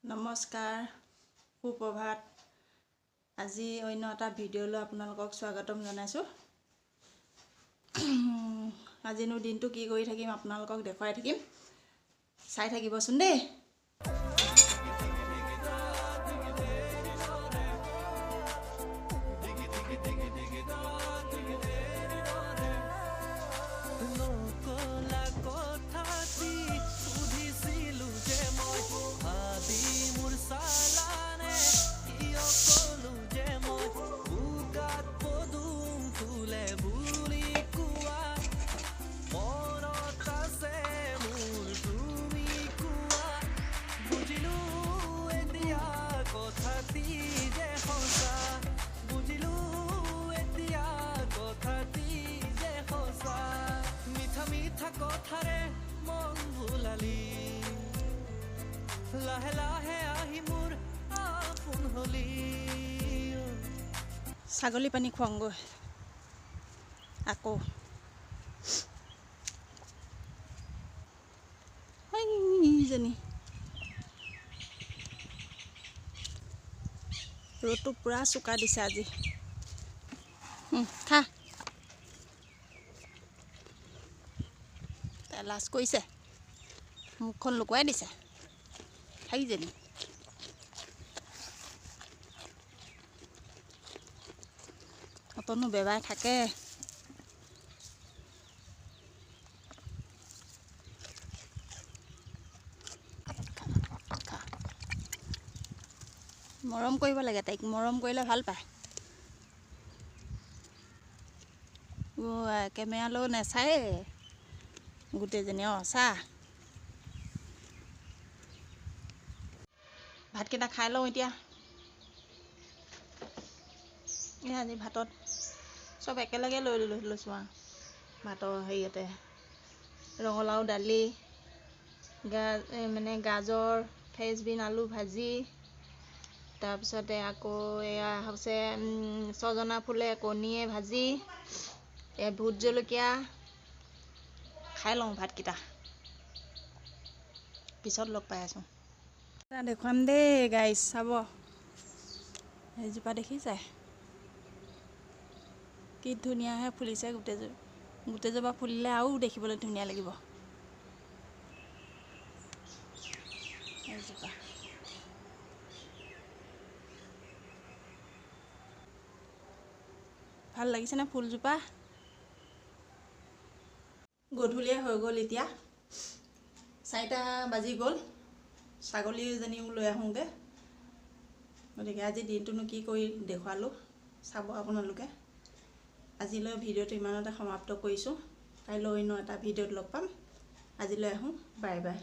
নমস্কাৰ সুপ্ৰভাত আজি অন্য এটা ভিডিঅ'লৈ আপোনালোকক স্বাগতম জনাইছোঁ। আজিনো দিনটো কি কৰি থাকিম আপোনালোকক দেখুৱাই থাকিম, চাই থাকিবচোন দেই। কথাৰে মন ভুলালি লাহে লাহে আহি মোৰ আপোন হলি। ছাগলী পানী খুৱাওঁগৈ আকৌ। ইজনী ৰ'দটো পূৰা চোকা দিছে আজি। খা লাজ কৰিছে, মুখখন লুকুৱাই দিছে সেইজনী। অতনো বেবাই থাকে। মৰম কৰিব লাগে, তাইক মৰম কৰিলে ভাল পায়। কেমেৰালৈও নেচায় গোটেইজনী। চাহ ভাতকেইটা খাই লওঁ এতিয়া। আজি ভাতত চব একেলগে লৈছোঁ আৰু ভাতৰ হেৰিয়তে ৰঙালাও দালি, গাজৰ, ফ্ৰেঞ্চবিন, আলু ভাজি, তাৰপিছতে আকৌ এয়া হৈছে ছজনা ফুলে কণীয়ে ভাজি, ভোট জলকীয়া। খাই লওঁ ভাতকেইটা, পিছত লগ পাই আছোঁ। দেখুৱাম দেই গাইছ, চাব সেইজোপা দেখিছে কি ধুনীয়াহে ফুলিছে। গোটেইজোপা ফুলিলে আৰু দেখিবলৈ ধুনীয়া লাগিব। এইজোপা ভাল লাগিছেনে ফুলজোপা? গধূলিয়ে হৈ গ'ল, এতিয়া 4টা বাজি গ'ল। ছাগলীজনীও লৈ আহোঁগৈ। গতিকে আজি দিনটোনো কি কৰি দেখুৱালোঁ চাব আপোনালোকে। আজিলৈ ভিডিঅ'টো ইমানতে সমাপ্ত কৰিছোঁ। কাইলৈ অন্য এটা ভিডিঅ'ত লগ পাম। আজিলৈ আহোঁ, বাই বাই।